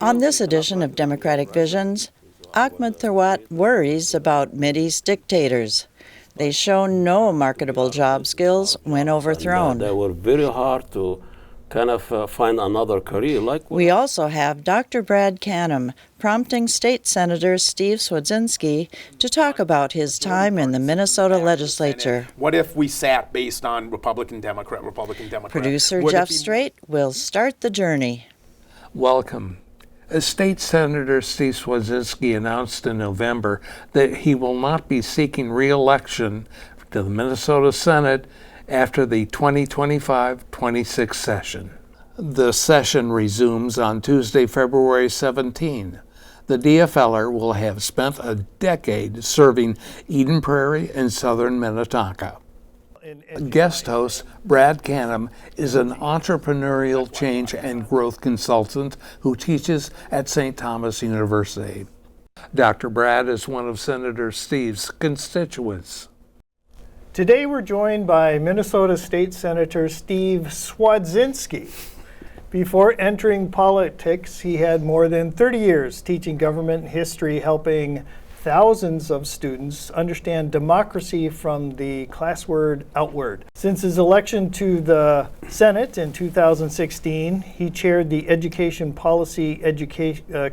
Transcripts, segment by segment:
On this edition of Democratic Visions, Ahmed Tharwat worries about Mideast dictators. They show no marketable job skills when overthrown. They were very hard to find another career. We also have Dr. Brad Canham prompting State Senator Steve Cwodzinski to talk about his time in the Minnesota Legislature. What if we sat based on Republican-Democrat? Producer Jeff Strate will start the journey. Welcome. State Senator Steve Cwodzinski announced in November that he will not be seeking re-election to the Minnesota Senate after the 2025-26 session. The session resumes on Tuesday, February 17. The DFLer will have spent a decade serving Eden Prairie and southern Minnetonka. Guest host Brad Canham is an entrepreneurial change and growth consultant who teaches at St. Thomas University. Dr. Brad is one of Senator Steve's constituents. Today we're joined by Minnesota State Senator Steve Cwodzinski. Before entering politics, he had more than 30 years teaching government history, helping thousands of students understand democracy from the class word outward. Since his election to the Senate in 2016, he chaired the Education Policy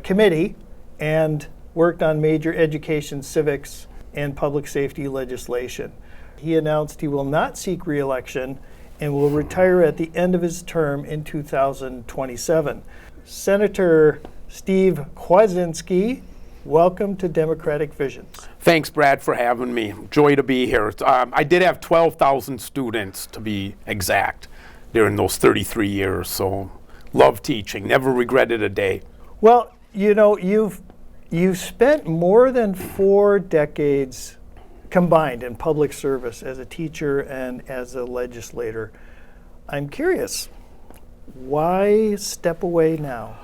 Committee and worked on major education, civics, and public safety legislation. He announced he will not seek re-election and will retire at the end of his term in 2027. Senator Steve Cwodzinski, welcome to Democratic Visions. Thanks, Brad, for having me. Joy to be here. I did have 12,000 students, to be exact, during those 33 years, so love teaching, never regretted a day. Well, you know, you've spent more than 4 decades combined in public service as a teacher and as a legislator. I'm curious, why step away now?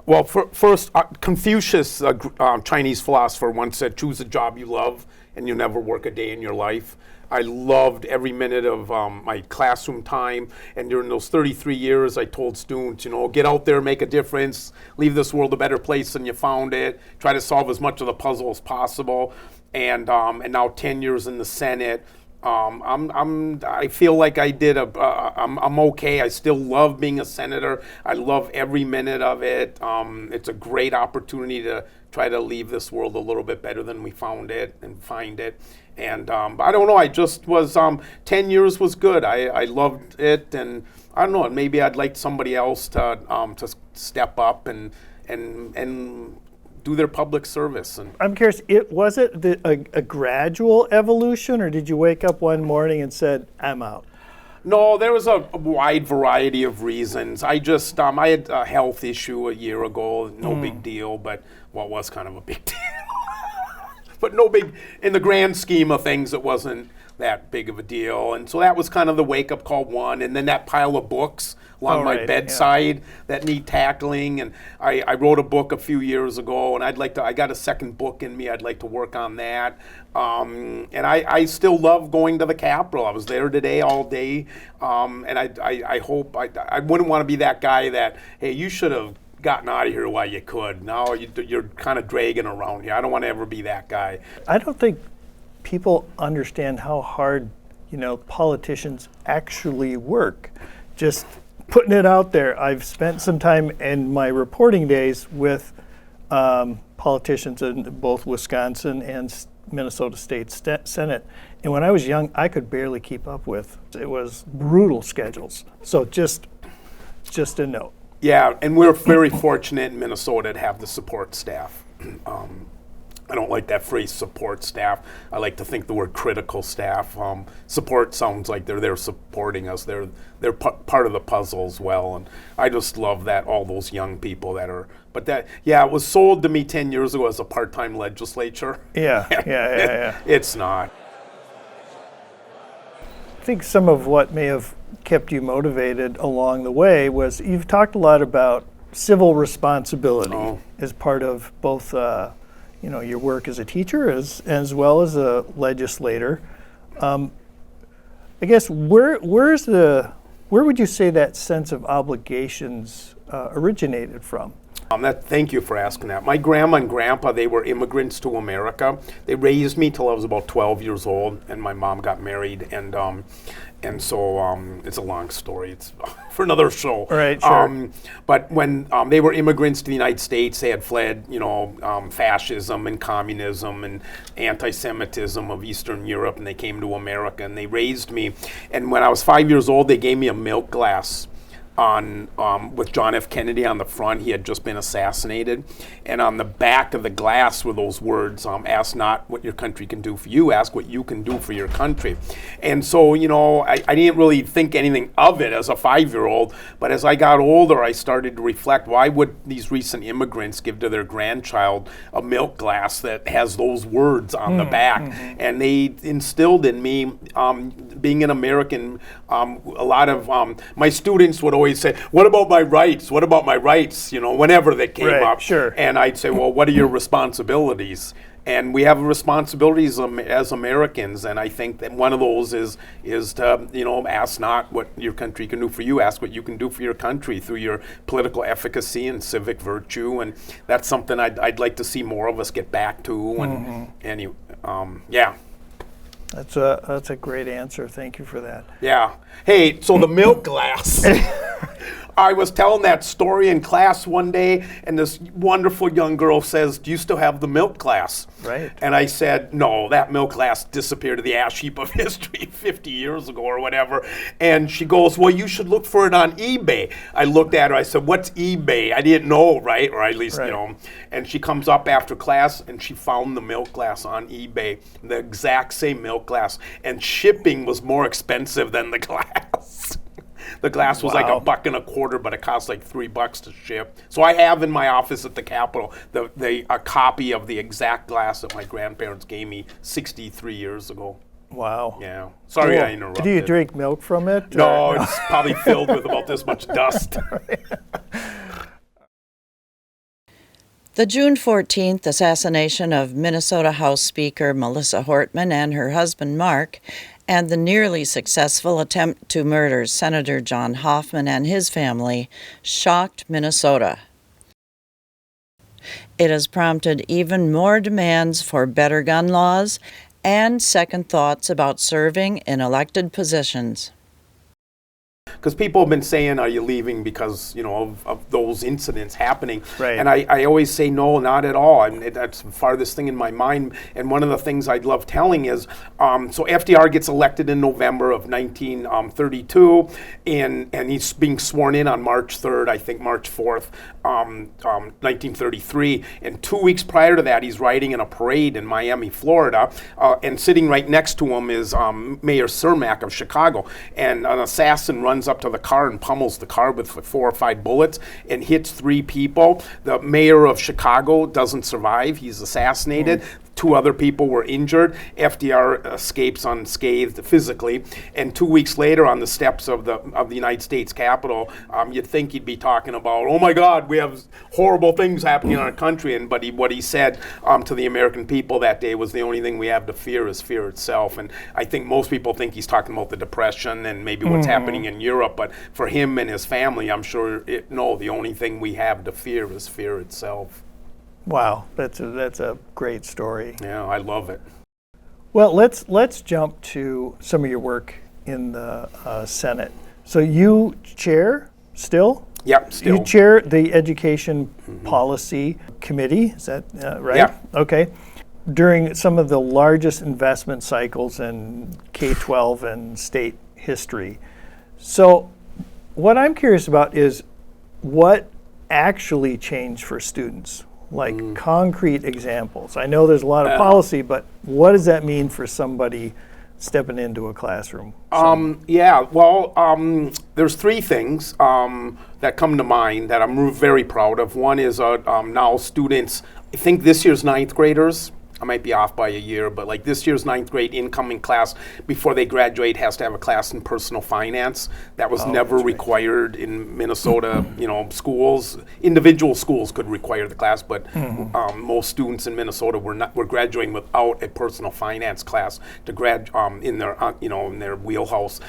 Well, first, Confucius, a Chinese philosopher, once said, choose a job you love and you'll never work a day in your life. I loved every minute of my classroom time, and during those 33 years, I told students, get out there, make a difference, leave this world a better place than you found it, try to solve as much of the puzzle as possible, and now 10 years in the Senate. I feel like I did I'm okay. I still love being a senator. I love every minute of it. It's a great opportunity to try to leave this world a little bit better than we found it and find it. And I don't know, I just was, 10 years was good. I loved it, and I don't know, maybe I'd like somebody else to step up and do their public service. And I'm curious, was it a gradual evolution, or did you wake up one morning and said, I'm out? No, there was a wide variety of reasons. I just, I had a health issue a year ago, no big deal, but well, it was kind of a big deal. But no big, in the grand scheme of things, it wasn't that big of a deal. And so that was kind of the wake-up call one. And then that pile of books along my bedside that need tackling. And I wrote a book a few years ago, and I got a second book in me. I'd like to work on that. And I still love going to the Capitol. I was there today all day. And I hope, I wouldn't want to be that guy that, hey, you should have gotten out of here while you could. Now you're kind of dragging around here. I don't want to ever be that guy. I don't think people understand how hard, politicians actually work. Just putting it out there. I've spent some time in my reporting days with politicians in both Wisconsin and Minnesota State Senate. And when I was young, I could barely keep up with. It was brutal schedules. So just a note. Yeah, and we're very fortunate in Minnesota to have the support staff. I don't like that phrase, support staff. I like to think the word critical staff. Support sounds like they're there supporting us. They're part of the puzzle as well. And I just love that, all those young people that are, it was sold to me 10 years ago as a part-time legislature. Yeah. It's not. I think some of what may have kept you motivated along the way was you've talked a lot about civil responsibility as part of both your work as a teacher as well as a legislator. I guess where's the Where would you say that sense of obligations originated from? Thank you for asking that. My grandma and grandpa, they were immigrants to America. They raised me till I was about 12 years old, and my mom got married, and so it's a long story. It's for another show. Right, sure. But when they were immigrants to the United States, they had fled, fascism and communism and anti-Semitism of Eastern Europe, and they came to America, and they raised me. And when I was 5 years old, they gave me a milk glass with John F. Kennedy on the front. He had just been assassinated, and on the back of the glass were those words, ask not what your country can do for you, ask what you can do for your country. And so, I didn't really think anything of it as a 5-year-old, but as I got older, I started to reflect, why would these recent immigrants give to their grandchild a milk glass that has those words on the back? And they instilled in me, being an American, a lot of my students would always say, what about my rights? What about my rights? Whenever they came up. Sure. And I'd say, well, what are your responsibilities? And we have responsibilities as Americans, and I think that one of those is to ask not what your country can do for you, ask what you can do for your country through your political efficacy and civic virtue, and that's something I'd like to see more of us get back to. And yeah. That's a great answer. Thank you for that. Yeah. Hey, so the milk glass. I was telling that story in class one day, and this wonderful young girl says, do you still have the milk glass? Right. And I said, no, that milk glass disappeared to the ash heap of history 50 years ago or whatever. And she goes, well, you should look for it on eBay. I looked at her, I said, what's eBay? I didn't know, right? Or at least, And she comes up after class, and she found the milk glass on eBay, the exact same milk glass. And shipping was more expensive than the glass. The glass was like $1.25, but it cost like $3 to ship. So I have in my office at the Capitol a copy of the exact glass that my grandparents gave me 63 years ago. Wow. Yeah. Sorry, Cool. I interrupted. Do you drink milk from it? No, it's probably filled with about this much dust. The June 14th assassination of Minnesota House Speaker Melissa Hortman and her husband Mark, and the nearly successful attempt to murder Senator John Hoffman and his family shocked Minnesota. It has prompted even more demands for better gun laws and second thoughts about serving in elected positions. Because people have been saying, are you leaving because, of those incidents happening? Right. And I always say, no, not at all. I mean, that's the farthest thing in my mind. And one of the things I'd love telling is, so FDR gets elected in November of 1932, and he's being sworn in on March 3rd, I think March 4th, 1933. And 2 weeks prior to that, he's riding in a parade in Miami, Florida, and sitting right next to him is Mayor Cermak of Chicago. And an assassin runs up to the car and pummels the car with 4 or 5 bullets and hits 3 people. The mayor of Chicago doesn't survive. He's assassinated. 2 other people were injured. FDR escapes unscathed physically, and 2 weeks later, on the steps of the United States Capitol, you'd think he'd be talking about, oh my God, we have horrible things happening in our country. But what he said to the American people that day was, the only thing we have to fear is fear itself. And I think most people think he's talking about the Depression and maybe what's happening in Europe. But for him and his family, I'm sure the only thing we have to fear is fear itself. Wow, that's a great story. Yeah, I love it. Well, let's jump to some of your work in the Senate. So you chair still? Yep, still. You chair the Education Policy Committee, is that right? Yeah. Okay. During some of the largest investment cycles in K-12 and state history. So what I'm curious about is what actually changed for students? Like concrete examples. I know there's a lot of policy, but what does that mean for somebody stepping into a classroom? There's 3 things that come to mind that I'm very proud of. One is now students, I think this year's 9th graders, I might be off by a year, but like this year's 9th grade incoming class, before they graduate, has to have a class in personal finance. That was never required in Minnesota, schools. Individual schools could require the class, but most students in Minnesota were graduating without a personal finance class to in their wheelhouse.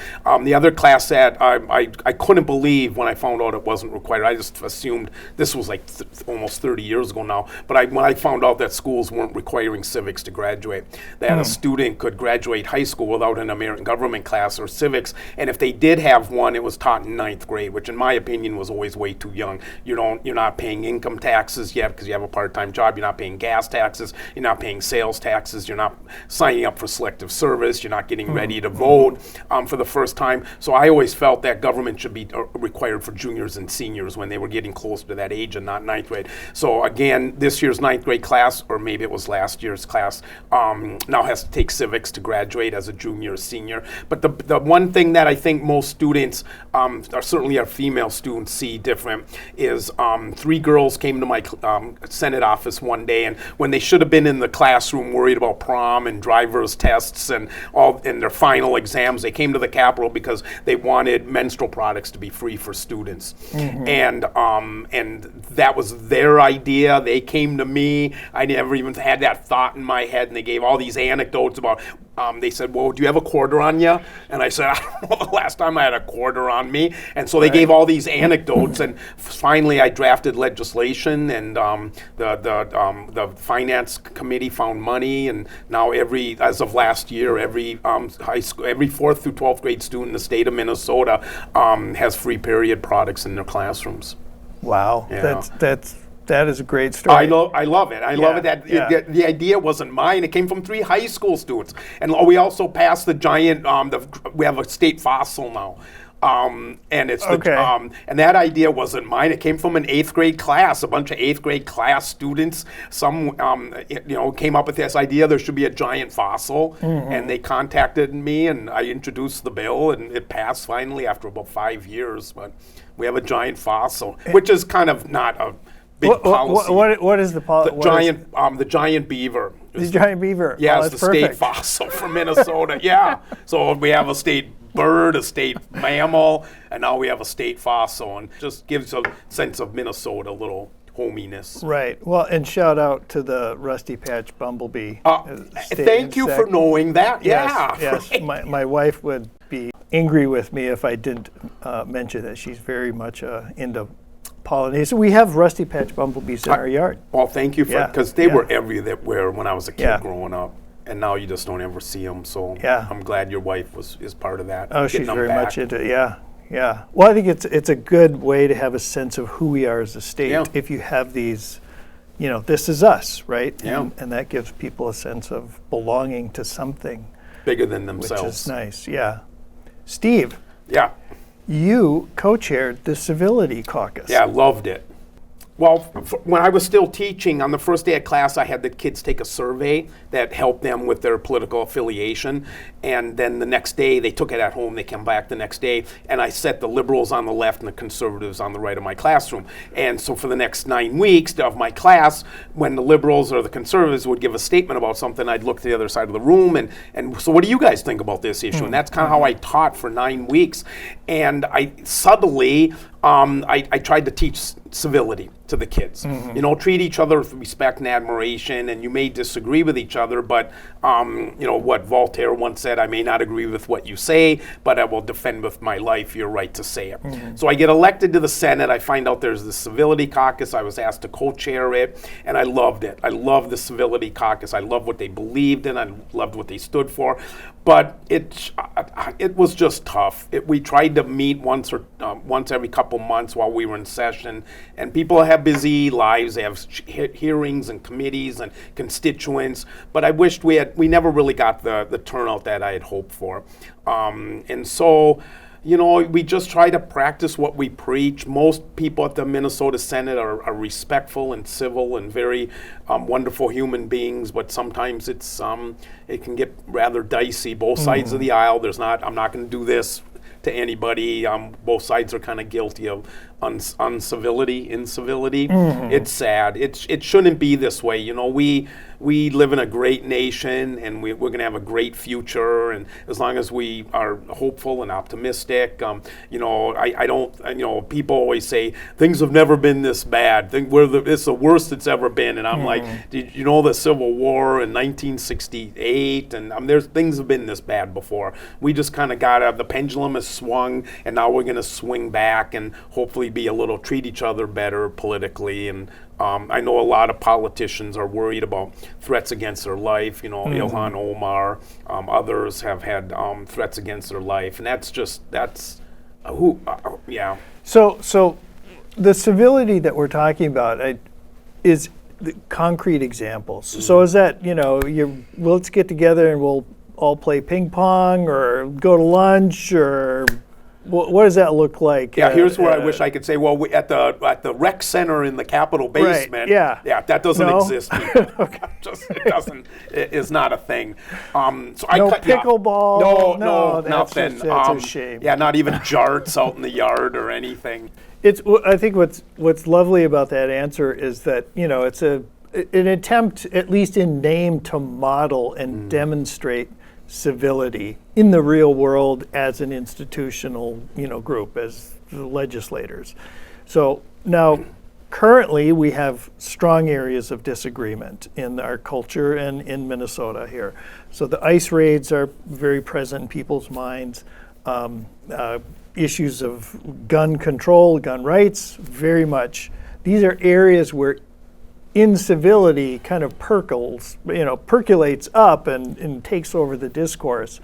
The other class that I couldn't believe when I found out it wasn't required. I just assumed this was like almost 30 years ago now. But when I found out that schools weren't requiring civics to graduate, that a student could graduate high school without an American government class or civics, and if they did have one, it was taught in 9th grade, which in my opinion was always way too young. You're not paying income taxes yet because you have a part-time job. You're not paying gas taxes. You're not paying sales taxes. You're not signing up for selective service. You're not getting ready to vote for the first time. So I always felt that government should be required for juniors and seniors when they were getting close to that age and not 9th grade. So again, this year's 9th grade class, or maybe it was last year's class, now has to take civics to graduate as a junior or senior. But the one thing that I think most students, or certainly our female students, see different is 3 girls came to my Senate office one day, and when they should have been in the classroom worried about prom and driver's tests and all in their final exams, they came to the Capitol because they wanted menstrual products to be free for students. And that was their idea. They came to me. I never even had that thought in my head, and they gave all these anecdotes about they said, well, do you have a quarter on you? And I said, I don't know the last time I had a quarter on me. And so they gave all these anecdotes, and finally I drafted legislation, and the finance committee found money, and now as of last year, every high school, every 4th through 12th grade student in the state of Minnesota has free period products in their classrooms. Wow, Yeah. that is a great story. I love it. I love it that the idea wasn't mine. It came from 3 high school students. And we also passed the giant, we have a state fossil now. And it's and that idea wasn't mine. It came from an 8th grade class. A bunch of 8th grade class students. Some, came up with this idea there should be a giant fossil, and they contacted me, and I introduced the bill, and it passed finally after about 5 years. But we have a giant fossil, which is kind of not a big policy. What is the policy? The giant beaver. The giant beaver. Yeah, oh, it's that's the perfect. state fossil from Minnesota. Yeah. So we have a state bird, a state mammal, and now we have a state fossil, and just gives a sense of Minnesota, a little hominess. Right. Well, and shout out to the Rusty Patch Bumblebee. Thank you for knowing that. Yes, Yeah. yes. My wife would be angry with me if I didn't mention that. She's very much into pollination. We have Rusty Patch Bumblebees in our yard. Well, thank you for, because they were everywhere when I was a kid growing up. And now you just don't ever see them. So I'm glad your wife is part of that. Oh, she's very much into it. Yeah. Well, I think it's a good way to have a sense of who we are as a state. If you have these, this is us, right? Yeah. And that gives people a sense of belonging to something bigger than themselves. Which is nice. Yeah. Steve. Yeah. You co-chaired the Civility Caucus. Yeah, I loved it. Well, when I was still teaching, on the first day of class, I had the kids take a survey that helped them with their political affiliation. And then the next day, they took it at home. They came back the next day, and I set the liberals on the left and the conservatives on the right of my classroom. And so for the next 9 weeks of my class, when the liberals or the conservatives would give a statement about something, I'd look to the other side of the room, and so what do you guys think about this issue? And that's kind of how I taught for 9 weeks. And I subtly, I tried to teach civility to the kids. Treat each other with respect and admiration, and you may disagree with each other, but what Voltaire once said, I may not agree with what you say, but I will defend with my life your right to say it. So I get elected to the Senate. I find out there's the Civility Caucus. I was asked to co-chair it, and I loved it. I loved the Civility Caucus. I loved what they believed in. I loved what they stood for. But it was just tough. We tried to meet once every couple months while we were in session, and people have busy lives. They have hearings and committees and constituents. But I wished we never really got the turnout that I had hoped for. And so, we just try to practice what we preach. Most people at the Minnesota Senate are respectful and civil and very wonderful human beings, but sometimes it can get rather dicey. Both sides of the aisle. I'm not going to do this to anybody. Both sides are kind of guilty of incivility. It's sad. It shouldn't be this way. we live in a great nation, and we're going to have a great future. And as long as we are hopeful and optimistic, I don't. People always say things have never been this bad. It's the worst it's ever been. And I'm like, did you know the Civil War in 1968? And there's things have been this bad before. We just kind of the pendulum has swung, and now we're going to swing back and hopefully treat each other better politically. And I know a lot of politicians are worried about threats against their life. Ilhan Omar, others have had threats against their life, and yeah. So the civility that we're talking about is the concrete examples. So is that, let's get together and we'll all play ping pong or go to lunch, or what does that look like? Yeah, here's where I wish I could say, well, at the rec center in the Capitol basement. Right, yeah. Yeah, that doesn't exist. Okay. It's not a thing. Pickleball. No, that's nothing. That's a shame. Yeah, not even jarts out in the yard or anything. I think what's lovely about that answer is that it's an attempt, at least in name, to model and demonstrate civility in the real world as an institutional group, as the legislators. So now currently we have strong areas of disagreement in our culture and in Minnesota here. So the ICE raids are very present in people's minds. Issues of gun control, gun rights, very much. These are areas where incivility kind of percolates up and takes over the discourse.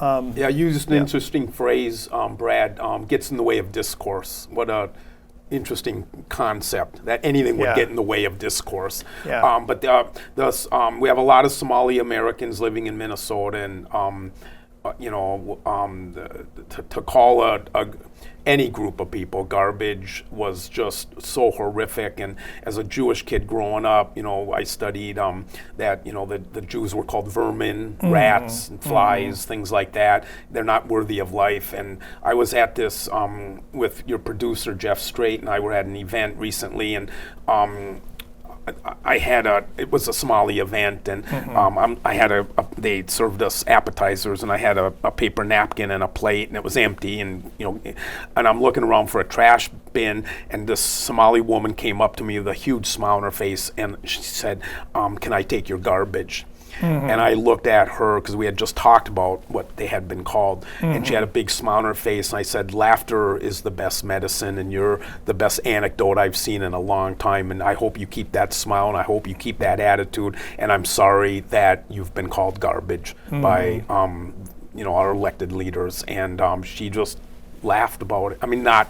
You used an interesting phrase, Brad, gets in the way of discourse. What a interesting concept, that anything would get in the way of discourse. Yeah. But we have a lot of Somali Americans living in Minnesota, and to call any group of people garbage was just so horrific. And as a Jewish kid growing up, I studied that the Jews were called vermin, rats, and flies, things like that. They're not worthy of life. And I was at this with your producer Jeff Strate, and I were at an event recently, and it was a Somali event, and they served us appetizers, and I had a paper napkin and a plate, and it was empty, and I'm looking around for a trash bin, and this Somali woman came up to me with a huge smile on her face, and she said, "Can I take your garbage?" And I looked at her, because we had just talked about what they had been called, and she had a big smile on her face, and I said, "Laughter is the best medicine, and you're the best anecdote I've seen in a long time, and I hope you keep that smile, and I hope you keep that attitude, and I'm sorry that you've been called garbage by our elected leaders." And she just laughed about it. I mean, not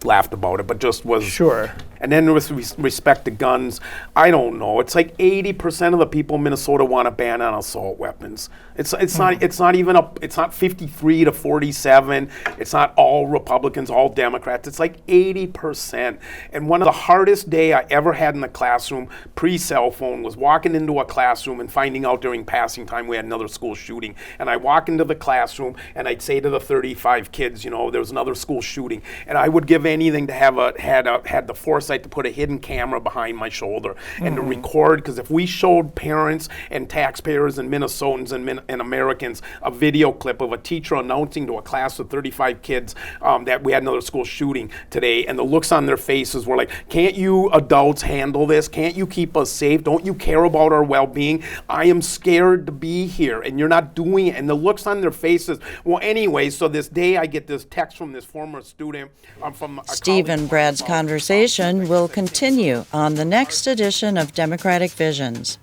laughed about it, but just was sure. And then with respect to guns, I don't know. It's like 80% of the people in Minnesota want to ban on assault weapons. It's not 53 to 47. It's not all Republicans, all Democrats. It's like 80%. And one of the hardest day I ever had in the classroom, pre-cell phone, was walking into a classroom and finding out during passing time we had another school shooting. And I walk into the classroom and I'd say to the 35 kids, there was another school shooting. And I would give anything to have had the foresight to put a hidden camera behind my shoulder and to record, because if we showed parents and taxpayers and Minnesotans and Americans a video clip of a teacher announcing to a class of 35 kids that we had another school shooting today, and the looks on their faces were like, "Can't you adults handle this? Can't you keep us safe? Don't you care about our well-being? I am scared to be here, and you're not doing it." And the looks on their faces. Well, anyway, so this day I get this text from this former student from Steve and Brad's conversation will continue on the next edition of Democratic Visions.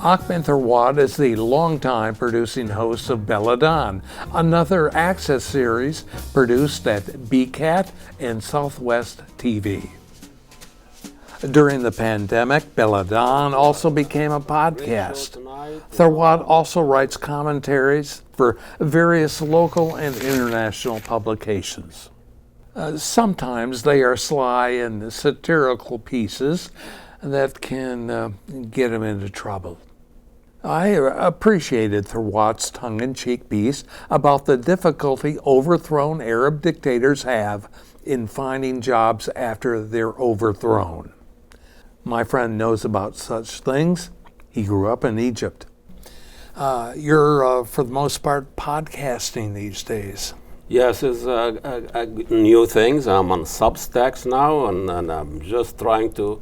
Ahmed Tharwat is the longtime producing host of Belladon, another Access series produced at BCAT and Southwest TV. During the pandemic, Belladon also became a podcast. Tharwat also writes commentaries for various local and international publications. Sometimes they are sly and satirical pieces that can get him into trouble. I appreciated Tharwat's tongue-in-cheek piece about the difficulty overthrown Arab dictators have in finding jobs after they're overthrown. My friend knows about such things. He grew up in Egypt. You're, for the most part, podcasting these days. Yes, it's new things. I'm on Substacks now, and I'm just trying to,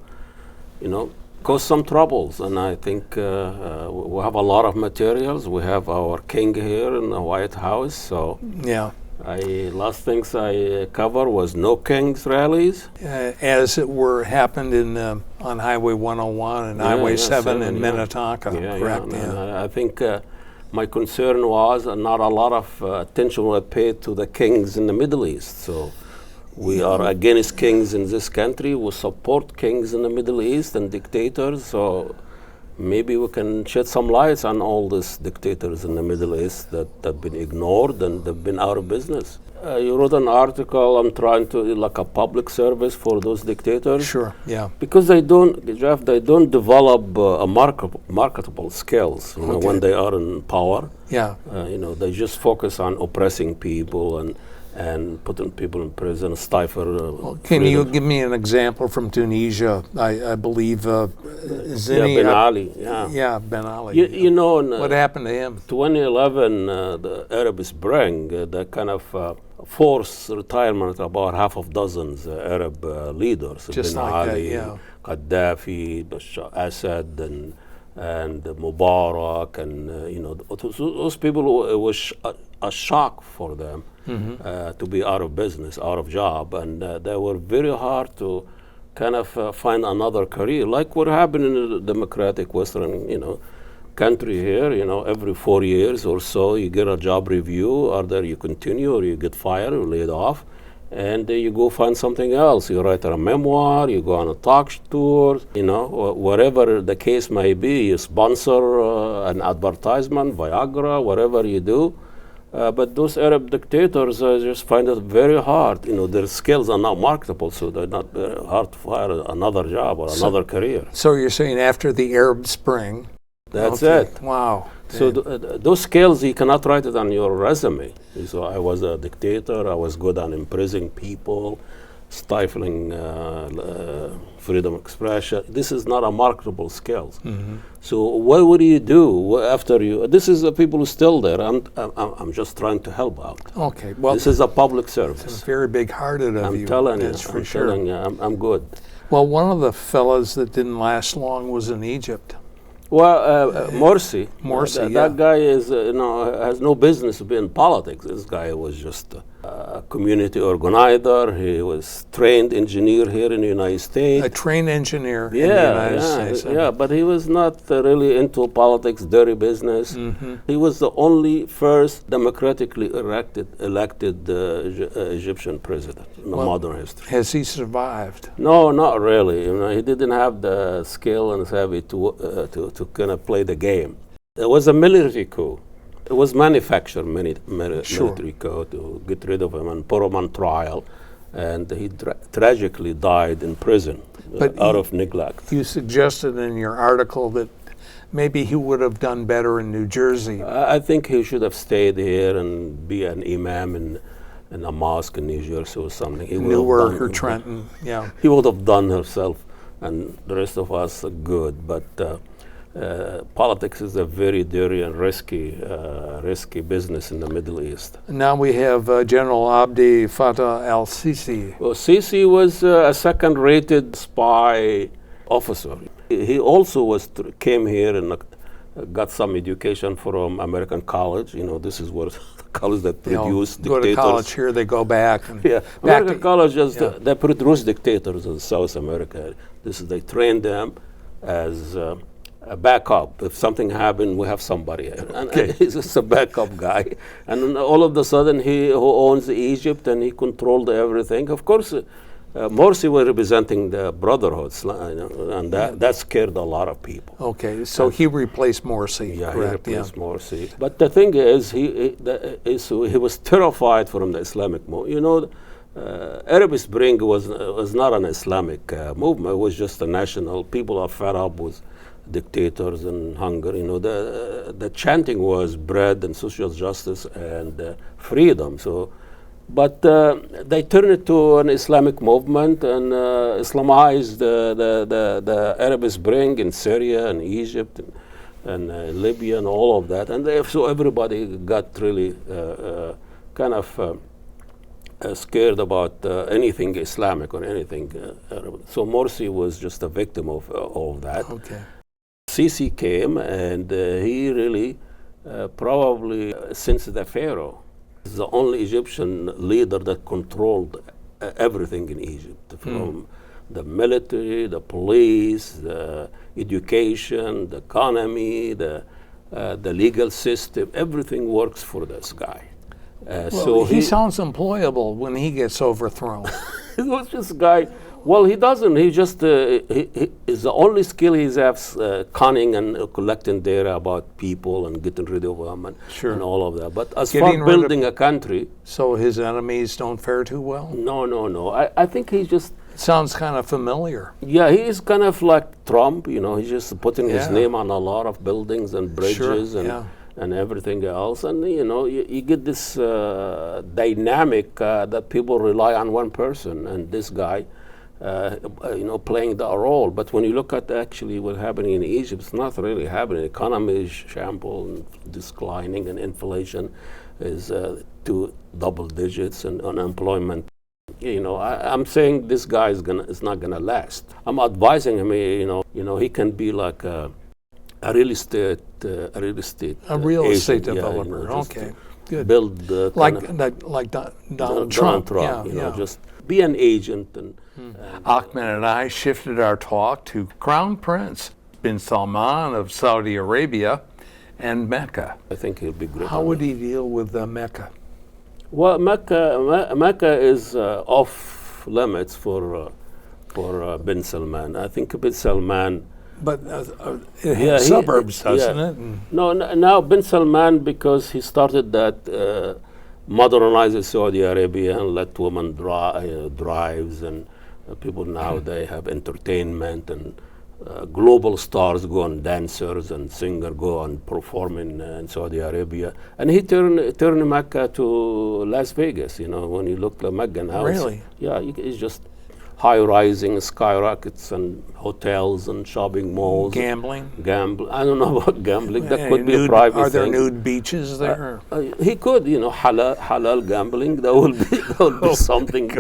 cause some troubles. And I think we have a lot of materials. We have our king here in the White House. So Yeah. last things I cover was no kings rallies. As it were, happened in on Highway 101 and Highway 7 in Minnetonka, correct? And I think my concern was not a lot of attention was paid to the kings in the Middle East. So we are against kings in this country. We support kings in the Middle East and dictators. So maybe we can shed some lights on all these dictators in the Middle East that have been ignored and they've been out of business. You wrote an article. I'm trying to like a public service for those dictators. Sure. Yeah. Because they don't, Jeff, they don't develop marketable skills. When they are in power. Yeah. They just focus on oppressing people and putting people in prison, stifle. Can you give me an example from Tunisia? I believe Zini. Ben Ali. Yeah. Yeah, Ben Ali. What happened to him? 2011, the Arab Spring, the kind of forced retirement about half of dozens Arab leaders. Just Ben like Ali, that, yeah. Gaddafi, Bashar Assad, and Mubarak, and those people, it was a shock for them to be out of business, out of job, and they were very hard to kind of find another career, like what happened in the democratic Western, country here. Every 4 years or so, you get a job review, either you continue or you get fired or laid off, and you go find something else. You write a memoir, you go on a talk tour, whatever the case may be. You sponsor an advertisement, Viagra, whatever you do. But those Arab dictators just find it very hard. Their skills are not marketable, so they're not very hard to find another job or another career. So you're saying after the Arab Spring? That's it. Wow. So those skills, you cannot write it on your resume. So I was a dictator. I was good on imprisoning people, stifling freedom of expression. This is not a marketable skills. So what would you do after you? This is the people who are still there. I'm just trying to help out. Okay. Well, this is a public service. It's very big-hearted of you. I'm telling you. That's for sure. I'm good. Well, one of the fellas that didn't last long was in Egypt. Well, Morsi. Morsi, that guy is, has no business to be in politics. This guy was just a community organizer. He was trained engineer here in the United States. A trained engineer in the United States. Yeah, but he was not really into politics, dirty business. He was the only first democratically elected Egyptian president in the modern history. Has he survived? No, not really. He didn't have the skill and savvy to kind of play the game. It was a military coup. It was manufactured military coup to get rid of him and put him on trial, and he tragically died in prison out of neglect. You suggested in your article that maybe he would have done better in New Jersey. I think he should have stayed here and be an imam in a mosque in New Jersey or something. Newark or Trenton, yeah. He would have done himself and the rest of us good, but politics is a very dirty and risky business in the Middle East. Now we have General Abdel Fattah al-Sisi. Well, Sisi was a second-rated spy officer. He also came here and got some education from American college. This is what college that produce dictators. Go to college here, they go back. And American colleges, they produce dictators in South America. They train them as a backup. If something happened, we have somebody here. And he's just a backup guy. And then all of a sudden, who owns Egypt and he controlled everything. Of course, Morsi was representing the brotherhoods, and that scared a lot of people. Okay, so he replaced Morsi. Yeah, correct? He replaced Morsi. But the thing is, he was terrified from the Islamic movement. Arab Spring was not an Islamic movement. It was just a national. People are fed up with dictators and hunger. The chanting was bread and social justice and freedom. So But they turned it to an Islamic movement and Islamized the Arab Spring in Syria and Egypt and Libya and all of that. And so everybody got really kind of scared about anything Islamic or anything Arab. So Morsi was just a victim of all of that. Okay. Sisi came and he really probably since the Pharaoh is the only Egyptian leader that controlled everything in Egypt, from the military, the police, the education, the economy, the legal system. Everything works for this guy. So he sounds employable when he gets overthrown. It was just guy. Well, he doesn't. He just he is the only skill he has conning and collecting data about people and getting rid of them and all of that. But as far as building a country, so his enemies don't fare too well. No. I think he just sounds kind of familiar. Yeah, he is kind of like Trump. You know, he's just putting his name on a lot of buildings and bridges and everything else. And you know, you get this dynamic that people rely on one person, and this guy. You know, playing that role. But when you look at actually what's happening in Egypt, it's not really happening. The economy is shamble and declining, and inflation is to double digits, and unemployment. You know, I'm saying this guy is not gonna last. I'm advising him. You know, he can be like a real estate agent, developer. You know, okay, good. Build like Donald Trump. You know, just be an agent. And Ahmed and I shifted our talk to Crown Prince bin Salman of Saudi Arabia and Mecca. I think he'll be great. How would he deal with Mecca? Well, Mecca is off limits for bin Salman. I think bin Salman. But it has suburbs, doesn't it? No, now bin Salman, because he started that modernized Saudi Arabia and let women drives, and people now they have entertainment, and global stars go on, dancers and singers go on performing in Saudi Arabia, and he turned Mecca to Las Vegas. You know, when you look at Mecca now, really, it's just high-rising skyrockets and hotels and shopping malls. Gambling. I don't know about gambling. That could be a private thing. Are there nude beaches there? He could, you know, halal gambling. That will be something.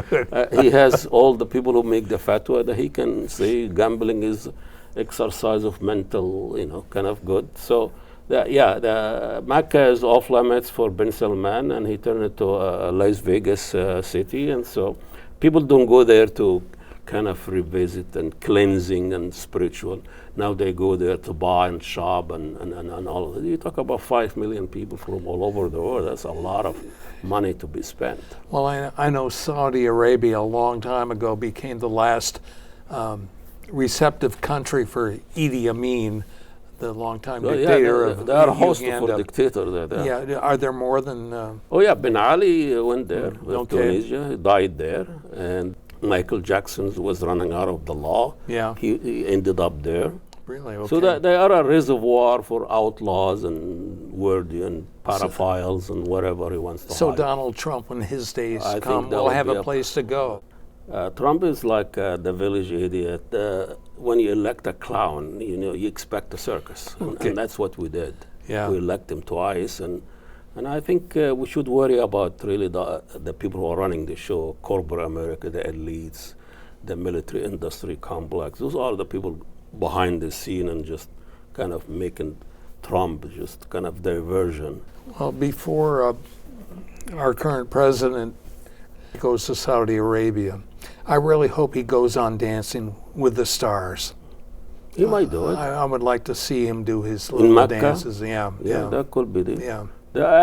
He has all the people who make the fatwa that he can say gambling is exercise of mental, you know, kind of good. So, the Mecca is off limits for bin Salman, and he turned it to Las Vegas city, and so people don't go there to kind of revisit and cleansing and spiritual. Now they go there to buy and shop and all of that. You talk about 5 million people from all over the world. That's a lot of money to be spent. Well, I know Saudi Arabia a long time ago became the last receptive country for Idi Amin, the longtime dictator of They are a host for dictator there. Yeah, are there more than? Ben Ali went there with Tunisia. He died there, and Michael Jackson was running out of the law. Yeah, he ended up there. Really? Okay. So they are a reservoir for outlaws and wordy and pedophiles and whatever he wants to. So Donald Trump, when his days come, will have a place to go. Trump is like the village idiot. When you elect a clown, you know, you expect a circus, and that's what we did. Yeah. We elect him twice, and I think we should worry about really the people who are running the show, corporate America, the elites, the military industry complex. Those are the people behind the scene and just kind of making Trump just kind of diversion. Well, before our current president goes to Saudi Arabia, I really hope he goes on Dancing with the Stars. He might do it. I would like to see him do his little dances. Yeah, that could be it. Yeah.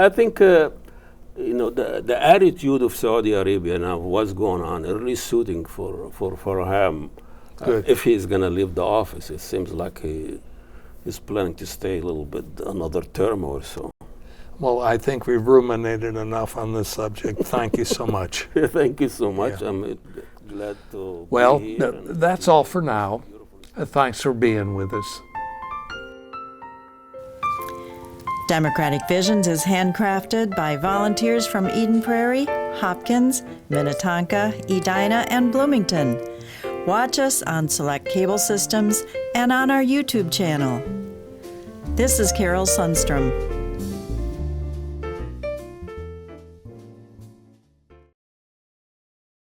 I think you know, the attitude of Saudi Arabia now, what's going on, is really suiting for him. If he's going to leave the office, it seems like he's planning to stay a little bit, another term or so. Well, I think we've ruminated enough on this subject. Thank you so much. Thank you so much. Yeah. I'm glad to be here. That's all for now. Thanks for being with us. Democratic Visions is handcrafted by volunteers from Eden Prairie Hopkins, Minnetonka, Edina, and Bloomington. Watch us on select cable systems and on our YouTube channel. This is Carol Sundstrom.